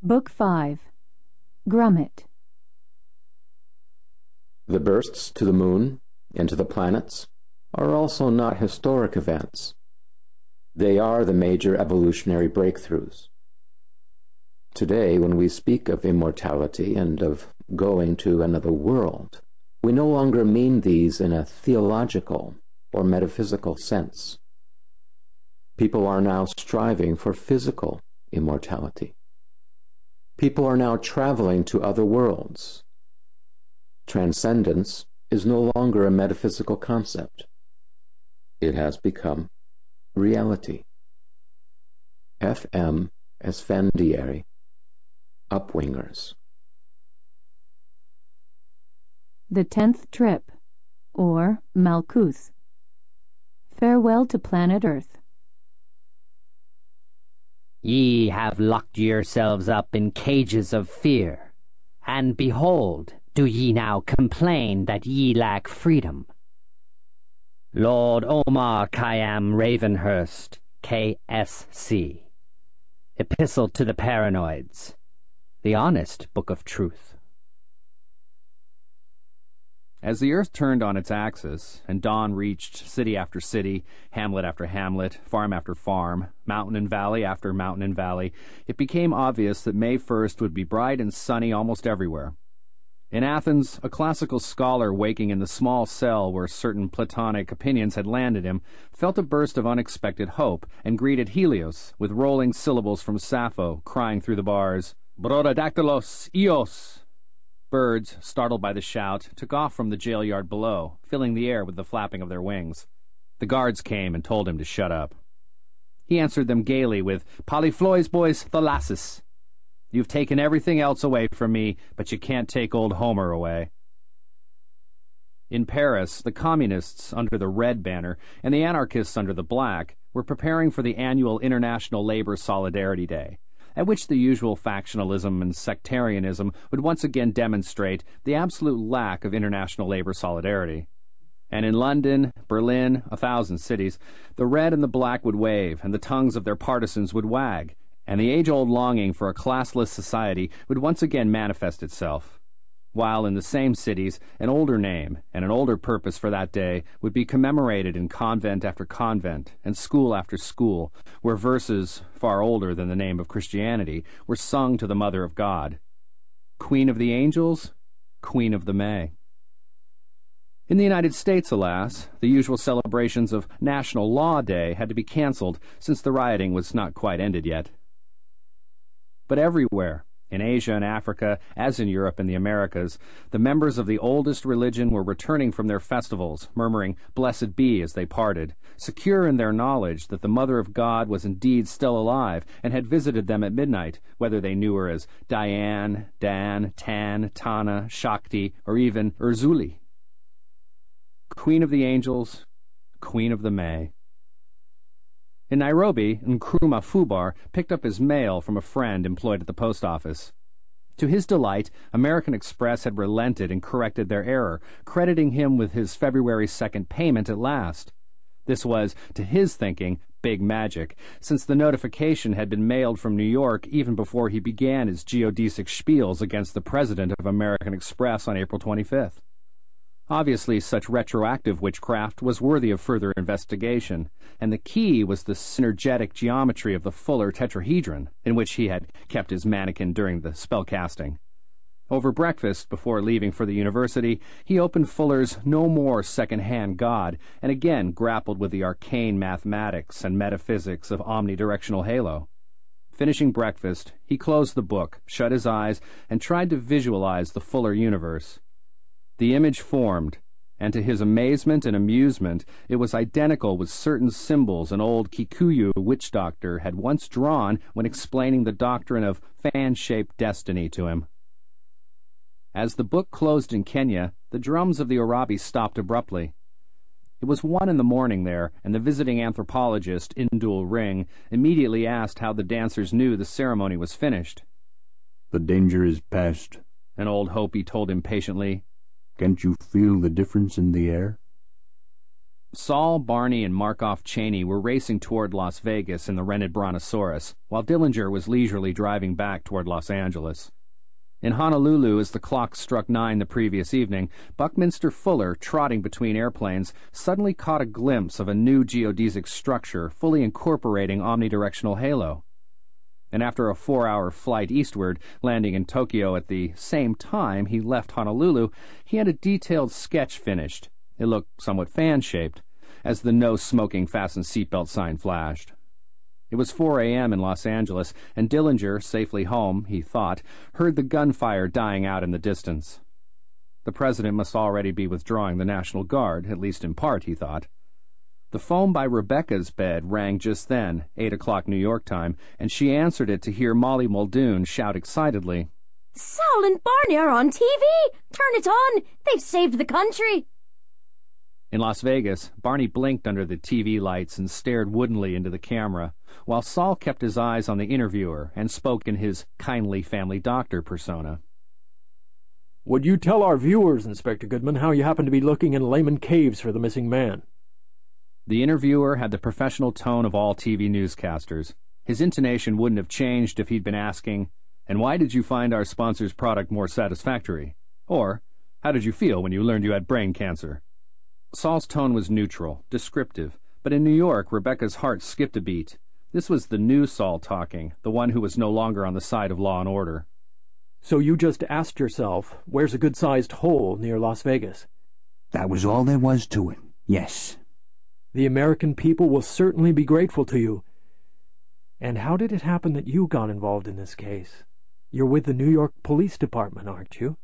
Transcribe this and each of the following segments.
Book 5. Grummet. The bursts to the moon and to the planets are also not historic events. They are the major evolutionary breakthroughs. Today, when we speak of immortality and of going to another world, we no longer mean these in a theological or metaphysical sense. People are now striving for physical immortality. People are now traveling to other worlds. Transcendence is no longer a metaphysical concept. It has become reality. F.M. Esfandiari, Upwingers. The 10th Trip, or Malkuth. Farewell to planet Earth. Ye have locked yourselves up in cages of fear, and behold, do ye now complain that ye lack freedom? Lord Omar Khayyam Ravenhurst, K.S.C. Epistle to the Paranoids. The Honest Book of Truth. As the earth turned on its axis, and dawn reached city after city, hamlet after hamlet, farm after farm, mountain and valley after mountain and valley, it became obvious that May 1st would be bright and sunny almost everywhere. In Athens, a classical scholar waking in the small cell where certain Platonic opinions had landed him felt a burst of unexpected hope and greeted Helios with rolling syllables from Sappho crying through the bars, "Brodadactylos Ios!" Birds, startled by the shout, took off from the jail yard below, filling the air with the flapping of their wings. The guards came and told him to shut up. He answered them gaily with "Polyplois bois thalassis." You've taken everything else away from me, but you can't take old Homer away. In Paris, the communists under the red banner and the anarchists under the black were preparing for the annual International Labor Solidarity Day, at which the usual factionalism and sectarianism would once again demonstrate the absolute lack of international labor solidarity. And in London, Berlin, 1,000 cities, the red and the black would wave, and the tongues of their partisans would wag, and the age-old longing for a classless society would once again manifest itself, while in the same cities an older name and an older purpose for that day would be commemorated in convent after convent and school after school, where verses, far older than the name of Christianity, were sung to the Mother of God. Queen of the Angels, Queen of the May. In the United States, alas, the usual celebrations of National Law Day had to be canceled since the rioting was not quite ended yet. But everywhere, in Asia and Africa, as in Europe and the Americas, the members of the oldest religion were returning from their festivals, murmuring "Blessed be" as they parted, secure in their knowledge that the Mother of God was indeed still alive and had visited them at midnight, whether they knew her as Diane, Dan, Tan, Tana, Shakti, or even Urzuli. Queen of the Angels, Queen of the May. In Nairobi, Nkrumah Fubar picked up his mail from a friend employed at the post office. To his delight, American Express had relented and corrected their error, crediting him with his February 2nd payment at last. This was, to his thinking, big magic, since the notification had been mailed from New York even before he began his geodesic spiels against the president of American Express on April 25th. Obviously, such retroactive witchcraft was worthy of further investigation, and the key was the synergetic geometry of the Fuller tetrahedron, in which he had kept his mannequin during the spellcasting. Over breakfast, before leaving for the university, he opened Fuller's No More Second-Hand God, and again grappled with the arcane mathematics and metaphysics of omnidirectional halo. Finishing breakfast, he closed the book, shut his eyes, and tried to visualize the Fuller universe. The image formed, and to his amazement and amusement, it was identical with certain symbols an old Kikuyu witch doctor had once drawn when explaining the doctrine of fan-shaped destiny to him. As the book closed in Kenya, the drums of the Orabi stopped abruptly. It was 1 a.m. there, and the visiting anthropologist, Indul Ring, immediately asked how the dancers knew the ceremony was finished. "The danger is past," an old Hopi told him patiently. "Can't you feel the difference in the air?" Saul, Barney, and Markoff Cheney were racing toward Las Vegas in the rented Brontosaurus, while Dillinger was leisurely driving back toward Los Angeles. In Honolulu, as the clock struck 9 the previous evening, Buckminster Fuller, trotting between airplanes, suddenly caught a glimpse of a new geodesic structure fully incorporating omnidirectional halo. And after a 4-hour flight eastward, landing in Tokyo at the same time he left Honolulu, he had a detailed sketch finished. It looked somewhat fan-shaped, as the no-smoking fasten seatbelt sign flashed. It was 4 a.m. in Los Angeles, and Dillinger, safely home, he thought, heard the gunfire dying out in the distance. The president must already be withdrawing the National Guard, at least in part, he thought. The phone by Rebecca's bed rang just then, 8 o'clock New York time, and she answered it to hear Molly Muldoon shout excitedly, "Saul and Barney are on TV! Turn it on! They've saved the country!" In Las Vegas, Barney blinked under the TV lights and stared woodenly into the camera, while Saul kept his eyes on the interviewer and spoke in his kindly family doctor persona. "Would you tell our viewers, Inspector Goodman, how you happen to be looking in Lehman Caves for the missing man?" The interviewer had the professional tone of all TV newscasters. His intonation wouldn't have changed if he'd been asking, "And why did you find our sponsor's product more satisfactory?" Or, "How did you feel when you learned you had brain cancer?" Saul's tone was neutral, descriptive, but in New York, Rebecca's heart skipped a beat. This was the new Saul talking, the one who was no longer on the side of law and order. "So you just asked yourself, where's a good-sized hole near Las Vegas?" That was all there was to it, yes. "The American people will certainly be grateful to you. And how did it happen that you got involved in this case? You're with the New York Police Department, aren't you?"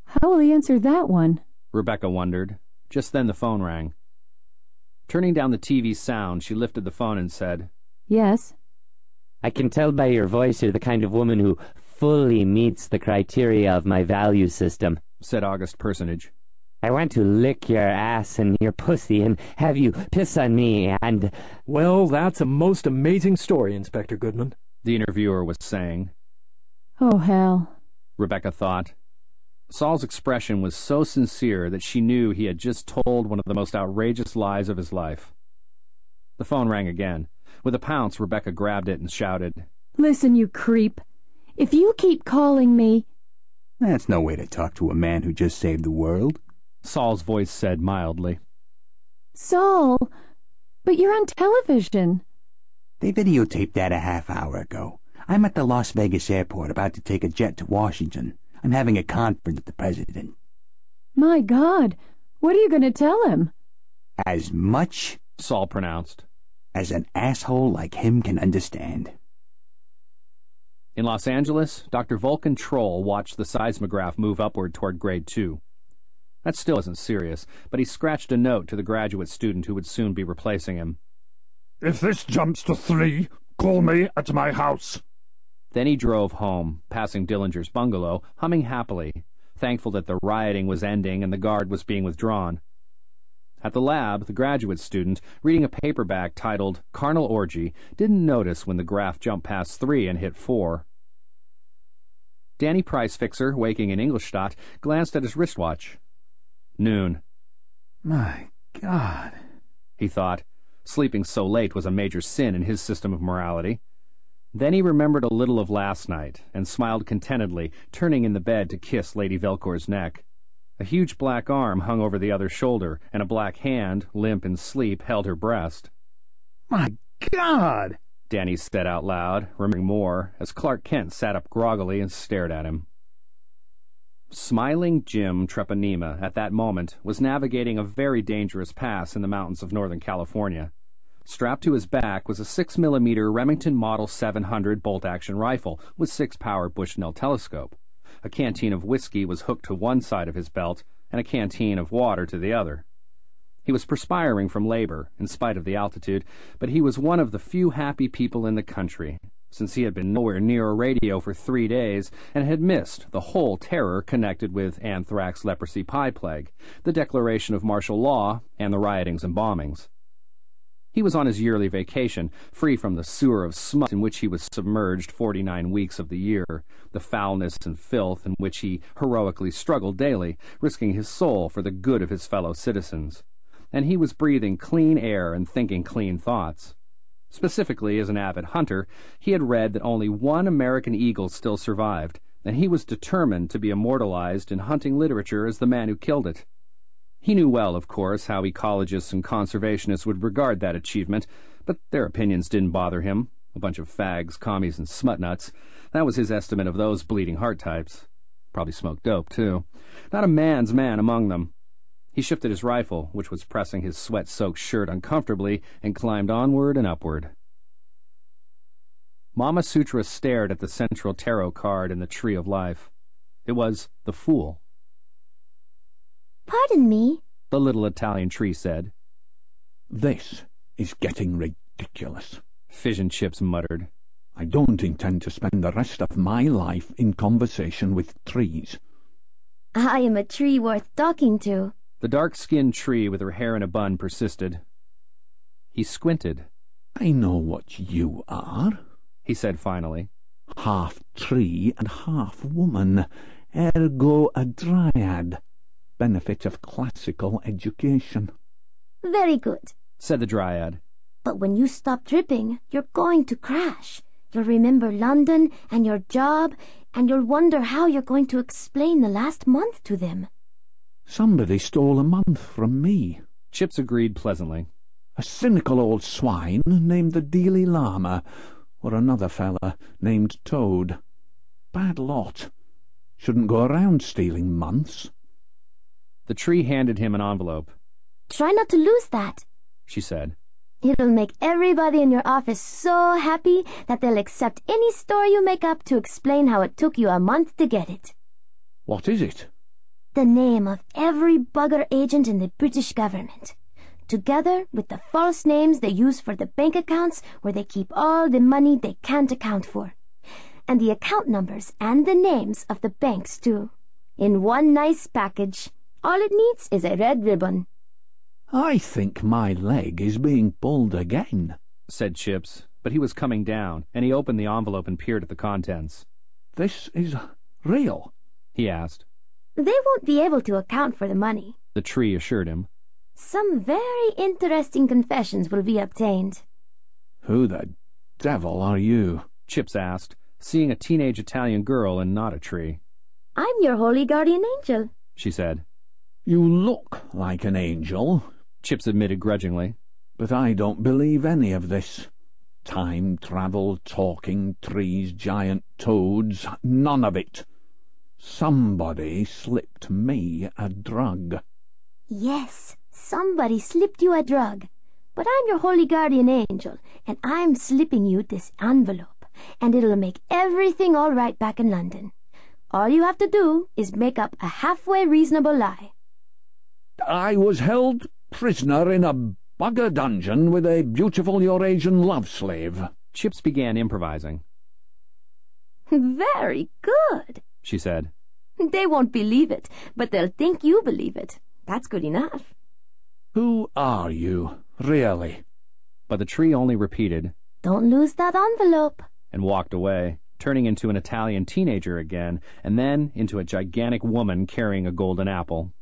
How will he answer that one? Rebecca wondered. Just then the phone rang. Turning down the TV sound, she lifted the phone and said, Yes. I can tell by your voice you're the kind of woman who fully meets the criteria of my value system, said August Personage. I want to lick your ass and your pussy and have you piss on me and... "Well, that's a most amazing story, Inspector Goodman," the interviewer was saying. Oh, hell. Rebecca thought. Saul's expression was so sincere that she knew he had just told one of the most outrageous lies of his life. The phone rang again. With a pounce, Rebecca grabbed it and shouted, Listen, you creep. If you keep calling me... That's no way to talk to a man who just saved the world. Saul's voice said mildly. Saul, but you're on television. They videotaped that a half hour ago. I'm at the Las Vegas airport about to take a jet to Washington. I'm having a conference with the president. My God, what are you going to tell him? As much, Saul pronounced, as an asshole like him can understand. In Los Angeles, Dr. Vulcan Troll watched the seismograph move upward toward grade 2. That still wasn't serious, but he scratched a note to the graduate student who would soon be replacing him. If this jumps to 3, call me at my house. Then he drove home, passing Dillinger's bungalow, humming happily, thankful that the rioting was ending and the guard was being withdrawn. At the lab, the graduate student, reading a paperback titled Carnal Orgy, didn't notice when the graph jumped past 3 and hit 4. Danny Price-Fixer, waking in Ingolstadt, glanced at his wristwatch. Noon. My God, he thought. Sleeping so late was a major sin in his system of morality. Then he remembered a little of last night, and smiled contentedly, turning in the bed to kiss Lady Velcour's neck. A huge black arm hung over the other shoulder, and a black hand, limp in sleep, held her breast. My God! Danny said out loud, remembering more, as Clark Kent sat up groggily and stared at him. Smiling Jim Treponema, at that moment, was navigating a very dangerous pass in the mountains of Northern California. Strapped to his back was a 6mm Remington Model 700 bolt-action rifle with 6-power Bushnell telescope. A canteen of whiskey was hooked to one side of his belt, and a canteen of water to the other. He was perspiring from labor, in spite of the altitude, but he was one of the few happy people in the country, since he had been nowhere near a radio for 3 days and had missed the whole terror connected with anthrax, leprosy, pie plague, the declaration of martial law, and the riotings and bombings. He was on his yearly vacation, free from the sewer of smut in which he was submerged 49 weeks of the year, the foulness and filth in which he heroically struggled daily, risking his soul for the good of his fellow citizens. and he was breathing clean air and thinking clean thoughts. Specifically, as an avid hunter, he had read that only one American eagle still survived, and he was determined to be immortalized in hunting literature as the man who killed it. He knew well, of course, how ecologists and conservationists would regard that achievement, but their opinions didn't bother him. A bunch of fags, commies, and smutnuts. That was his estimate of those bleeding heart types. Probably smoked dope, too. Not a man's man among them. He shifted his rifle, which was pressing his sweat-soaked shirt uncomfortably, and climbed onward and upward. Mama Sutra stared at the central tarot card in the Tree of Life. It was the Fool. Pardon me, the little Italian tree said. This is getting ridiculous, Fish and Chips muttered. I don't intend to spend the rest of my life in conversation with trees. I am a tree worth talking to. The dark-skinned tree with her hair in a bun persisted. He squinted. I know what you are, he said finally. Half tree and half woman, ergo a dryad. Benefit of classical education. Very good, said the dryad. But when you stop dripping, you're going to crash. You'll remember London and your job, and you'll wonder how you're going to explain the last month to them. Somebody stole a month from me. Chips agreed pleasantly. A cynical old swine named the Dalai Lama, or another fella named Toad. Bad lot. Shouldn't go around stealing months. The tree handed him an envelope. Try not to lose that, she said. It'll make everybody in your office so happy that they'll accept any story you make up to explain how it took you a month to get it. What is it? The name of every bugger agent in the British government, together with the false names they use for the bank accounts where they keep all the money they can't account for, and the account numbers and the names of the banks, too, in one nice package. All it needs is a red ribbon. I think my leg is being pulled again, said Chips, but he was coming down, and he opened the envelope and peered at the contents. This is real? He asked. They won't be able to account for the money, the tree assured him. Some very interesting confessions will be obtained. Who the devil are you? Chips asked, seeing a teenage Italian girl and not a tree. I'm your holy guardian angel, she said. You look like an angel, Chips admitted grudgingly. But I don't believe any of this. Time travel, talking trees, giant toads, none of it. Somebody slipped me a drug. Yes, somebody slipped you a drug. But I'm your holy guardian angel, and I'm slipping you this envelope, and it'll make everything all right back in London. All you have to do is make up a halfway reasonable lie. I was held prisoner in a bugger dungeon with a beautiful Eurasian love slave. Chips began improvising. Very good, she said. They won't believe it, but they'll think you believe it. That's good enough. Who are you, really? But the tree only repeated, Don't lose that envelope, and walked away, turning into an Italian teenager again, and then into a gigantic woman carrying a golden apple.